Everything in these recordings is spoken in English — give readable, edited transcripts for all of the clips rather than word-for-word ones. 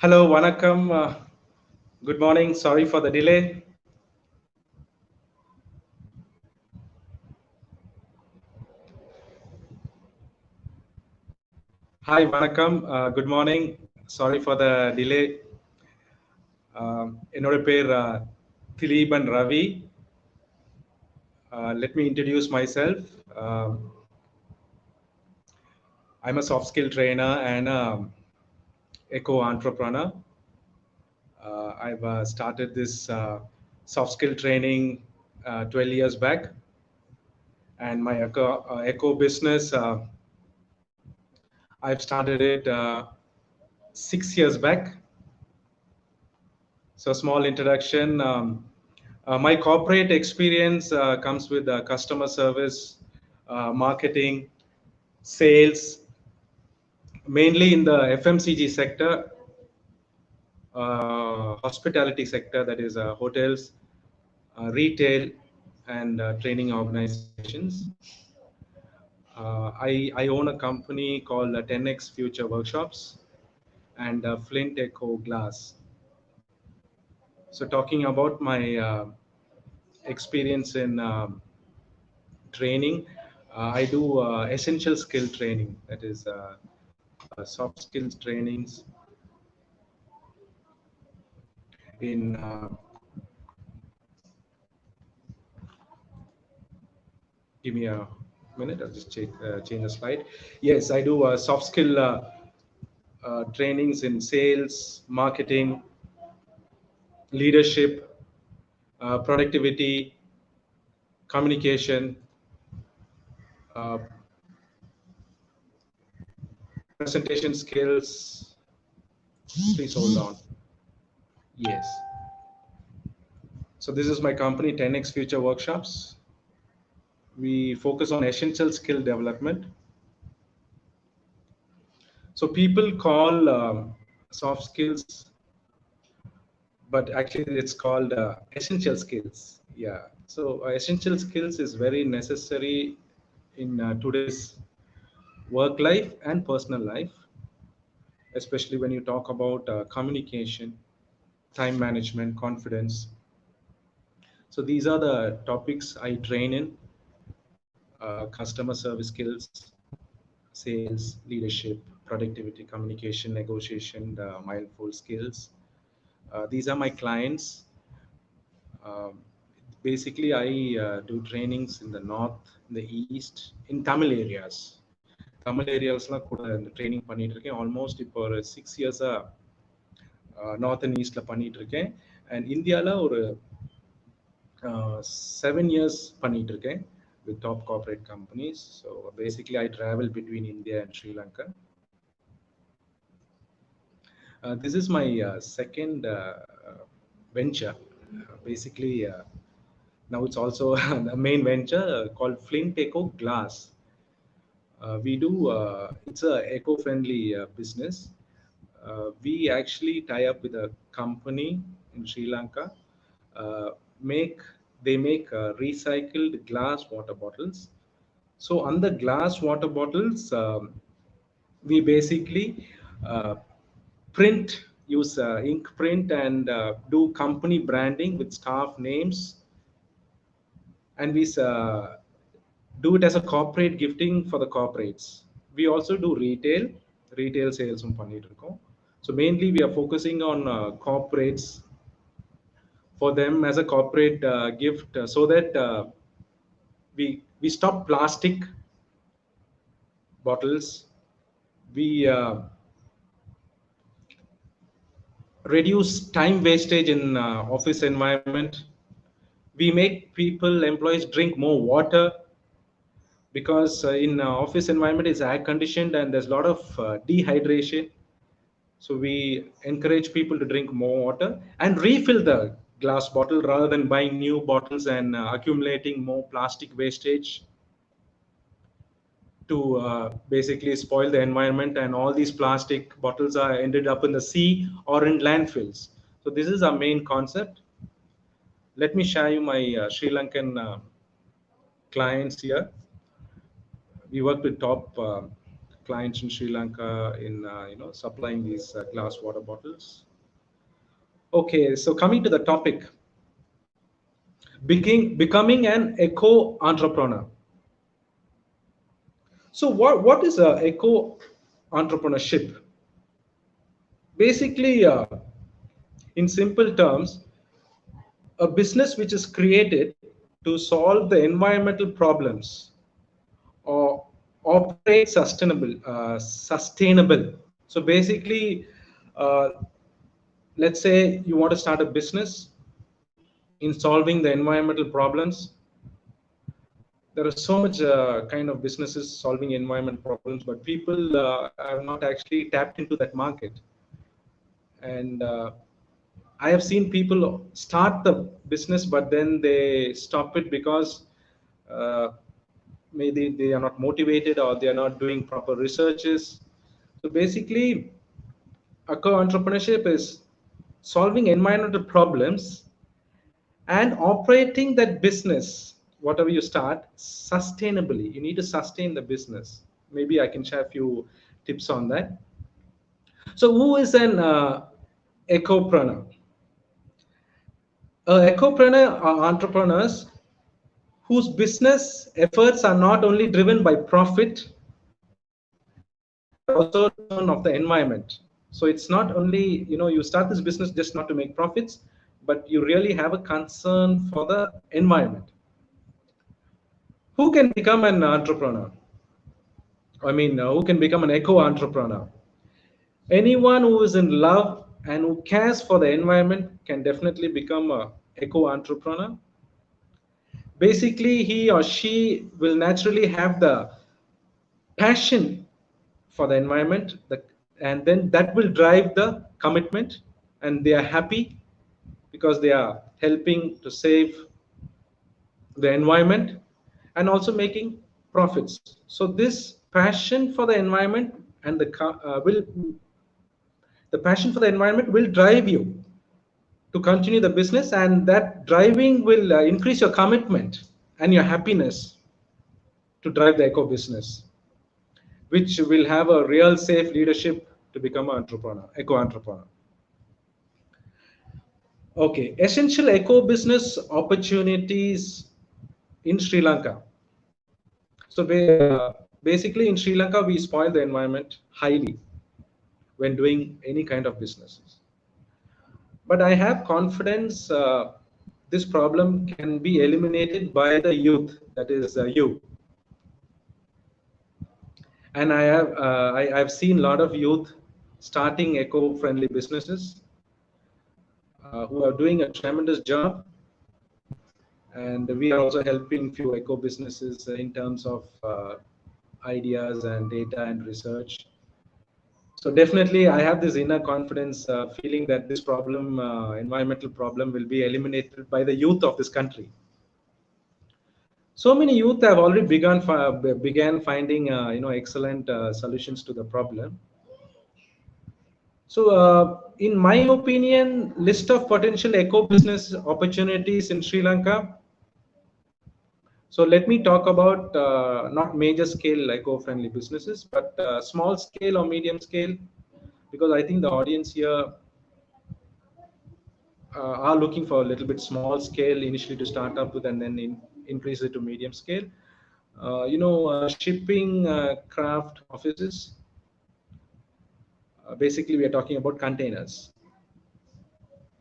Hello, vanakkam. Good morning. Sorry for the delay. Hi, vanakkam. Good morning. Sorry for the delay. என்னோட பேர் Thileepan Ravi. Let me introduce myself. I'm a soft skill trainer and eco entrepreneur. I've started this soft skill training 12 years back, and my eco business. I've started it 6 years back. So, small introduction. My corporate experience comes with customer service, marketing, sales, mainly in the FMCG sector, hospitality sector, that is hotels, retail, and training organizations. I own a company called 10x Future Workshops and Flint Eco Glass. So, talking about my experience in training, I do essential skill training, that is soft skills trainings in give me a minute, I'll just change the slide. Yes, I do soft skill trainings in sales, marketing, leadership, productivity, communication, uh, presentation skills. Please hold on. Yes. So this is my company, 10x Future Workshops. We focus on essential skill development. So people call soft skills, but actually it's called essential skills. Yeah. So essential skills is very necessary in today's work life and personal life, especially when you talk about communication, time management, confidence. So these are the topics I train in: customer service skills, sales, leadership, productivity, communication, negotiation, mindful skills. These are my clients. Um, Basically, I do trainings in the north, in the east, in Tamil areas. Tamil ஏரியாஸ்லாம் கூட இந்த training பண்ணிட்டு இருக்கேன். Almost இப்போ ஒரு 6 இயர்ஸா north and ஈஸ்ட்ல பண்ணிட்டு இருக்கேன். And இந்தியாவில் ஒரு 7 இயர்ஸ் பண்ணிட்டு இருக்கேன் with top corporate companies. So basically, I travel between India and Sri Lanka. This is my second venture. Basically, now it's also a main venture called Flint Eco Glass. We do it's a eco-friendly business. We actually tie up with a company in Sri Lanka. Uh, make They make recycled glass water bottles. So on the glass water bottles, we basically uh, print, use ink print, and do company branding with staff names, and we do it as a corporate gifting for the corporates. We also do retail sales. So mainly we are focusing on corporates for them as a corporate gift, so that we stop plastic bottles. We reduce time wastage in office environment. We make people, employees, drink more water, because in office environment is air conditioned and there's a lot of dehydration. So we encourage people to drink more water and refill the glass bottle rather than buying new bottles and accumulating more plastic wastage to basically spoil the environment. And all these plastic bottles are ended up in the sea or in landfills. So this is our main concept. Let me share you my Sri Lankan clients here. We work with top clients in Sri Lanka in supplying these glass water bottles. Okay, so coming to the topic, becoming an eco entrepreneur. So what is a eco entrepreneurship? Basically, in simple terms, a business which is created to solve the environmental problems or operate sustainable. So basically, uh, let's say you want to start a business in solving the environmental problems. There are so much kind of businesses solving environment problems, but people have not actually tapped into that market. And I have seen people start the business, but then they stop it because uh, maybe they are not motivated or they are not doing proper researches. So basically, eco entrepreneurship is solving environmental problems and operating that business, whatever you start, sustainably. You need to sustain the business. Maybe I can share a few tips on that. So who is an ecopreneur? Ecopreneur are entrepreneurs whose business efforts are not only driven by profit but also concern of the environment. So it's not only, you start this business just not to make profits, but you really have a concern for the environment. Who can become an entrepreneur? I mean, who can become an eco entrepreneur? Anyone who is in love and who cares for the environment can definitely become a eco entrepreneur. Basically, he or she will naturally have the passion for the environment, and then that will drive the commitment, and they are happy because they are helping to save the environment and also making profits. So this passion for the environment and the passion for the environment will drive you to continue the business, and that driving will increase your commitment and your happiness to drive the eco business, which will have a real safe leadership to become an entrepreneur, eco entrepreneur. Okay, essential eco business opportunities in Sri Lanka. So basically, in Sri Lanka, we spoil the environment highly when doing any kind of businesses. But I have confidence this problem can be eliminated by the youth, that is you. And I've seen a lot of youth starting eco-friendly businesses who are doing a tremendous job, and we are also helping few eco businesses in terms of ideas and data and research. So definitely, I have this inner confidence, feeling that this problem, environmental problem, will be eliminated by the youth of this country. So many youth have already began finding excellent solutions to the problem. So, in my opinion, list of potential eco business opportunities in Sri Lanka. So let me talk about not major scale eco-friendly businesses, but small scale or medium scale, because I think the audience here are looking for a little bit small scale initially to start up with, and then increase it to medium scale. Shipping craft offices. Basically, we are talking about containers.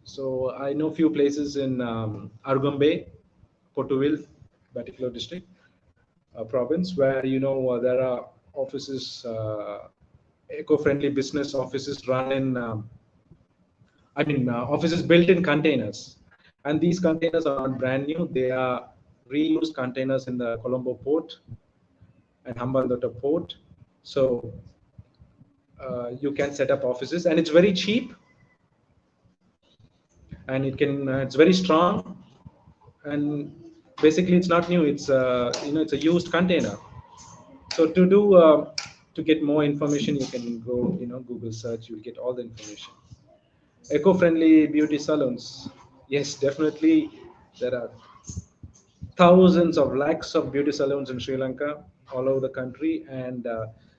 So I know few places in Arugam, Potuville, particular district, province, where there are offices, eco-friendly business offices run in, offices built in containers, and these containers are not brand new. They are reused containers in the Colombo port and Hambantota port. So you can set up offices, and it's very cheap, and it's very strong, and basically it's not new. It's a used container. So to get more information, you can go Google search. You'll get all the information. Eco-friendly beauty salons. Yes, definitely there are thousands of lakhs of beauty salons in Sri Lanka, all over the country, and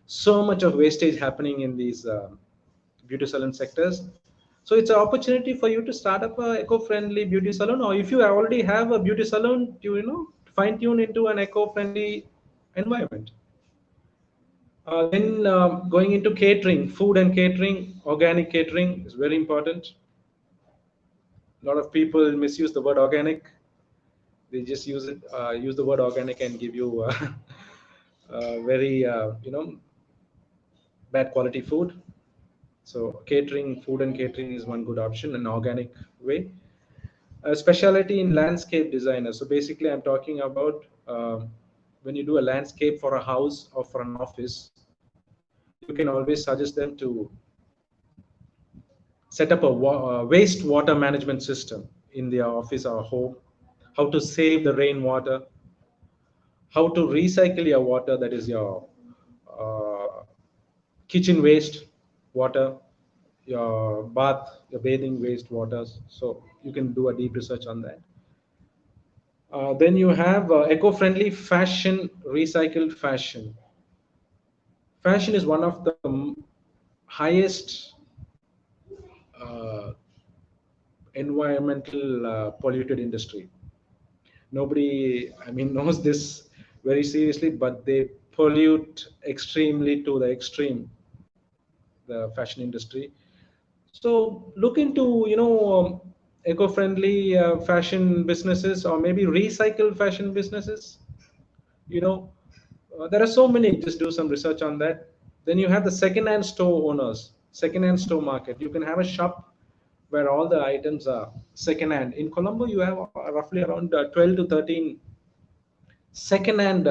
So much of wastage happening in these beauty salon sectors. So it's an opportunity for you to start up a eco-friendly beauty salon, or if you already have a beauty salon, to fine tune into an eco-friendly environment. Then going into catering, food and catering, organic catering is very important. A lot of people misuse the word organic. They just use the word organic and give you very bad quality food. So catering, food and catering is one good option, an organic way. A specialty in landscape designer. So basically, I'm talking about when you do a landscape for a house or for an office, you can always suggest them to set up a waste water management system in their office or home, how to save the rainwater, how to recycle your water, that is your uh, kitchen waste water, your bath, your bathing waste waters. So you can do a deep research on that. Then you have eco-friendly fashion, recycled fashion. Fashion is one of the highest uh, environmental polluted industry. Nobody, I mean, knows this very seriously, but they pollute extremely to the extreme, the fashion industry. So look into eco-friendly fashion businesses, or maybe recycled fashion businesses. You know, there are so many. Just do some research on that. Then you have the second-hand store owners, second-hand store market. You can have a shop where all the items are second-hand. In Colombo, you have roughly around 12 to 13 second-hand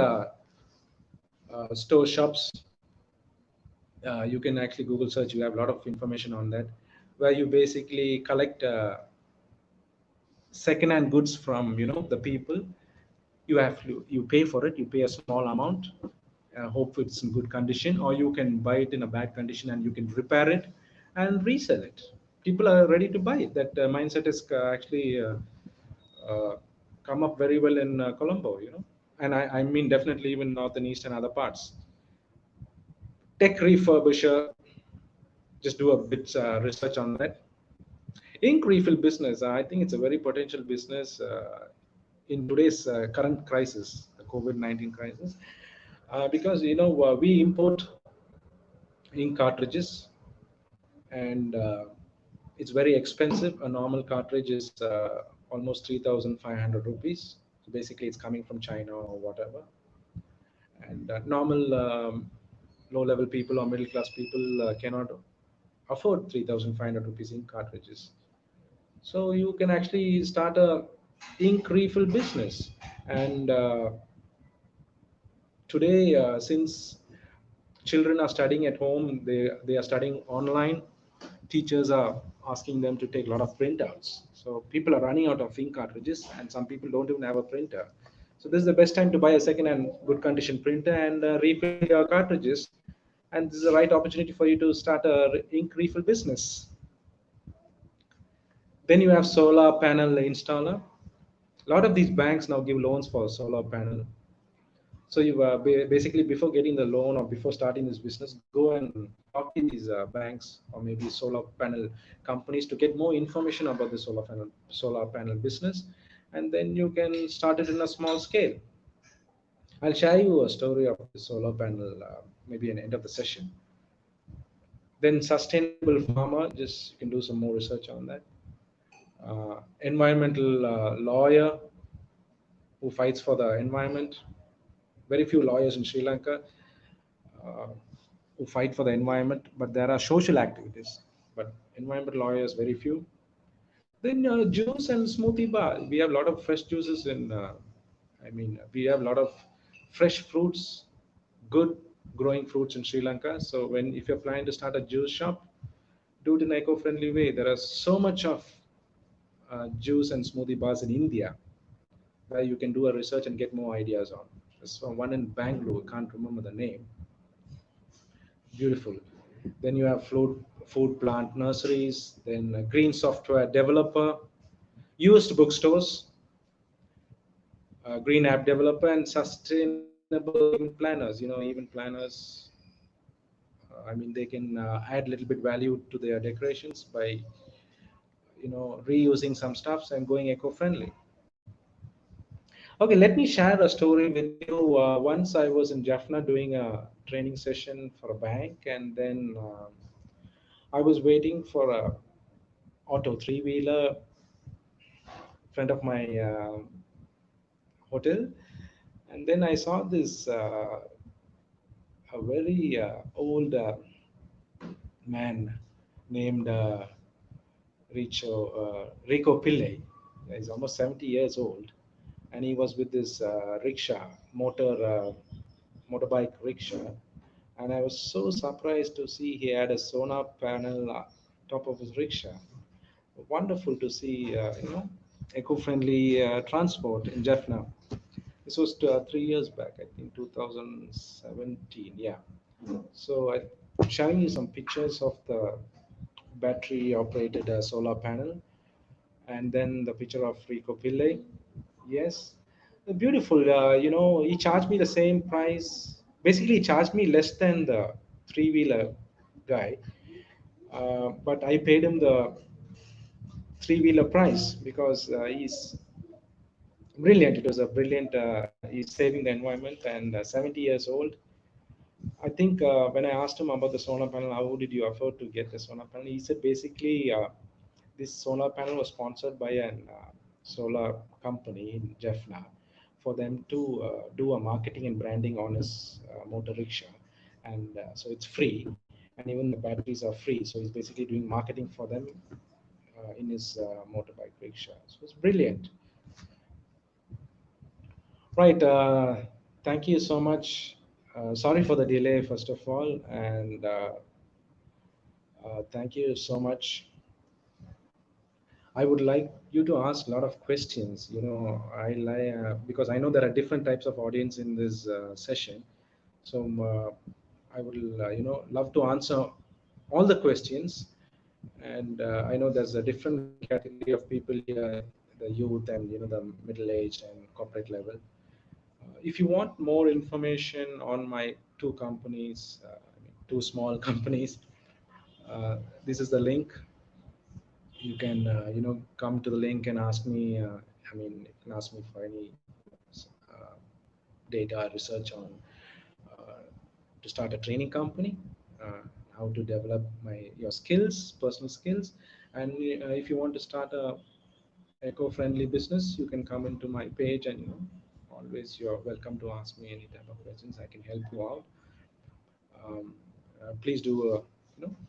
store shops. You can actually Google search. You have a lot of information on that, where you basically collect second-hand goods from the people. You pay for it. You pay a small amount. Hope it's in good condition, or you can buy it in a bad condition and you can repair it and resell it. People are ready to buy it. That mindset is actually uh, come up very well in Colombo, and I mean definitely even north and east and other parts. Tech refurbisher, just do a bit research on that. Ink refill business, I think it's a very potential business in today's current crisis, the COVID-19 crisis, because we import ink cartridges, and it's very expensive. A normal cartridge is almost 3,500 rupees. So basically, it's coming from China or whatever. And normal low-level people or middle-class people cannot afford 3,500 rupees ink cartridges. So you can actually start a ink refill business. And today, since children are studying at home, they are studying online. Teachers are asking them to take a lot of printouts. So people are running out of ink cartridges, and some people don't even have a printer. So this is the best time to buy a second-hand, good condition printer and refill your cartridges. And this is the right opportunity for you to start a ink refill business. Then you have solar panel installer. A lot of these banks now give loans for solar panel. So you basically, before getting the loan or before starting this business, go and talk to these banks or maybe solar panel companies to get more information about the solar panel business, and then you can start it in a small scale. I'll share you a story of the solar panel maybe at the end of the session. Then sustainable farmer, just you can do some more research on that. Environmental lawyer who fights for the environment. Very few lawyers in Sri Lanka uh, who fight for the environment, but there are social activities. But environmental lawyers, very few. Then juice and smoothie bar. We have a lot of fresh juices in. I mean, we have a lot of fresh fruits, good growing fruits in Sri Lanka. So when if you're planning to start a juice shop, do it in an eco-friendly way. There are so much of juice and smoothie bars in India where you can do a research and get more ideas on. There's one in Bangalore. Can't remember the name. Beautiful. Then you have food plant nurseries, then a green software developer, used bookstores, green app developer, and sustainable event planners. Event planners, I mean, they can add a little bit value to their decorations by reusing some stuffs and going eco-friendly. Okay, let me share a story with you. Once I was in Jaffna doing a training session for a bank, and then I was waiting for a auto three-wheeler front of my hotel, and then I saw this a very old man named Rico Pillai. He's almost 70 years old, and he was with this rickshaw, motorbike rickshaw. And I was so surprised to see he had a solar panel top of his rickshaw. Wonderful to see, eco-friendly transport in Jaffna. This was 3 years back, I think 2017. Yeah. So I'm showing you some pictures of the battery operated solar panel, and then the picture of Rico Pillai. Yes, beautiful. He charged me the same price. Basically, he charged me less than the three-wheeler guy, but I paid him the three-wheeler price because he's brilliant. It was a brilliant. He's saving the environment and 70 years old. I think when I asked him about the solar panel, how did you afford to get the solar panel? He said basically this solar panel was sponsored by an solar company in Jaffna for them to do a marketing and branding on his motor rickshaw. And so it's free, and even the batteries are free. So he's basically doing marketing for them in his motorbike rickshaw. So it's brilliant. Right. Thank you so much. Sorry for the delay, first of all, and thank you so much. I would like you to ask a lot of questions. Because I know there are different types of audience in this session. So I would, love to answer all the questions. And I know there's a different category of people here, the youth and the middle-aged and corporate level. If you want more information on my two companies, I mean, two small companies, this is the link. You can come to the link and ask me. I mean, you can ask me for any uh, data research on uh, to start a training company, uh, how to develop your skills, personal skills, and if you want to start a eco-friendly business, you can come into my page, and always you're welcome to ask me any type of questions. I can help you out. Please do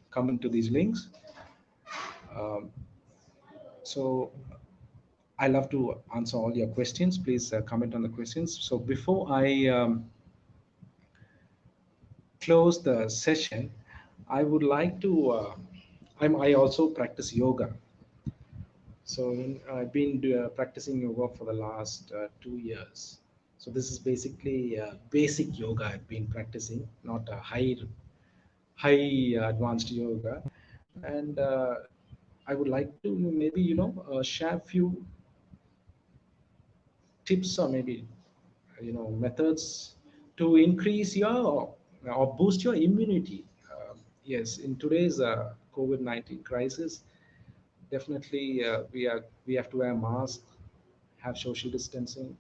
come into these links. Um, so I love to answer all your questions. Please comment on the questions. So before I close the session, I would like to. I also practice yoga. So I've been practicing yoga for the last 2 years. So this is basically basic yoga I've been practicing, not a high advanced yoga. And I would like to maybe share few tips or maybe methods to increase your or boost your immunity. Yes, in today's COVID-19 crisis, definitely we have to wear masks, have social distancing,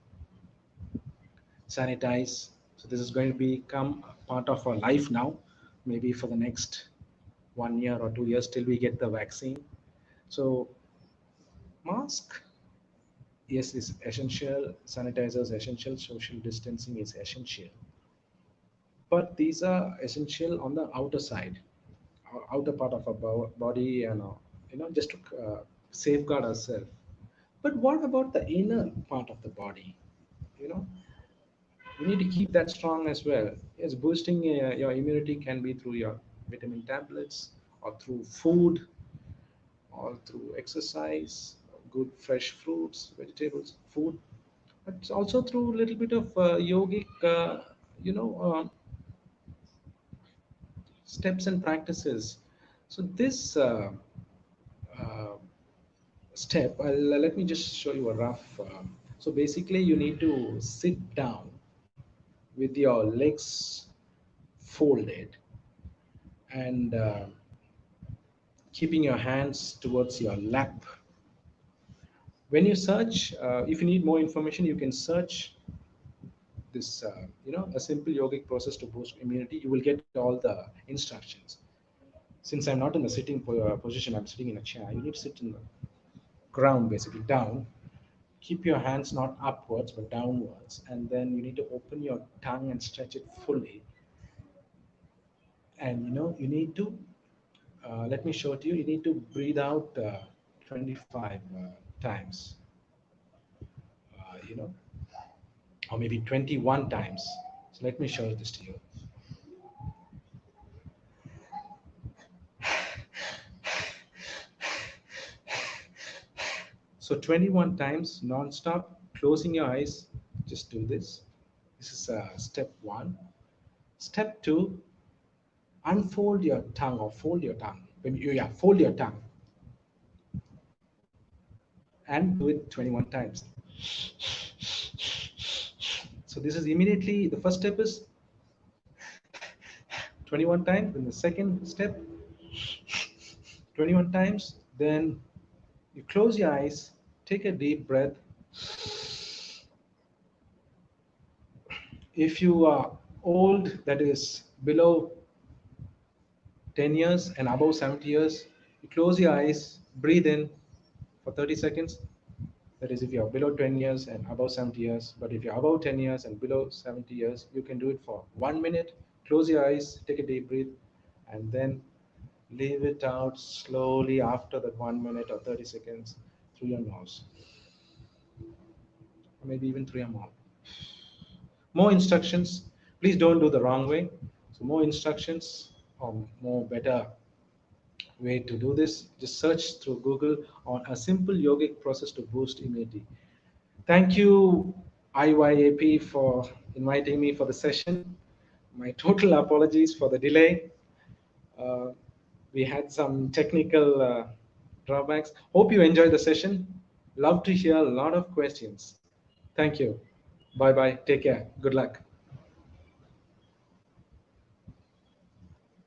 sanitize. So this is going to become a part of our life now, maybe for the next 1 year or 2 years till we get the vaccine. So mask, yes, is essential. Sanitizer is essential. Social distancing is essential. But these are essential on the outer side, outer part of our body, and just to safeguard ourselves. But what about the inner part of the body? You know, we need to keep that strong as well. Yes, boosting your immunity can be through your vitamin tablets or through food or through exercise, good fresh fruits, vegetables, food. But it's also through a little bit of yogic, you know, um, steps and practices. So this uh, step, let me just show you a rough. So basically, you need to sit down with your legs folded, and keeping your hands towards your lap. When you search, if you need more information, you can search this, a simple yogic process to boost immunity. You will get all the instructions. Since I'm not in the sitting position, I'm sitting in a chair. You need to sit in the ground, basically down. Keep your hands not upwards but downwards, and then you need to open your tongue and stretch it fully. And you need to, let me show it to you. You need to breathe out 25 times, you know, or maybe 21 times. So let me show this to you. So 21 times non-stop, closing your eyes. Just do this. This is step one. Step two, unfold your tongue or fold your tongue. Yeah, fold your tongue and do it 21 times. So this is immediately, the first step is 21 times. Then the second step, 21 times. Then you close your eyes, take a deep breath. If you are old, that is below 10 years and above 70 years, you close your eyes, breathe in for 30 seconds. That is if you are below 10 years and above 70 years. But if you're above 10 years and below 70 years, you can do it for 1 minute. Close your eyes, take a deep breath, and then leave it out slowly after that 1 minute or 30 seconds through your nose, or maybe even through your mouth. More instructions. Please don't do the wrong way. So more instructions or more better way to do this, just search through Google on a simple yogic process to boost immunity. Thank you, IYAP, for inviting me for the session. My total apologies for the delay. Uh, we had some technical drawbacks. Hope you enjoyed the session. Love to hear a lot of questions. Thank you. Bye bye. Take care. Good luck.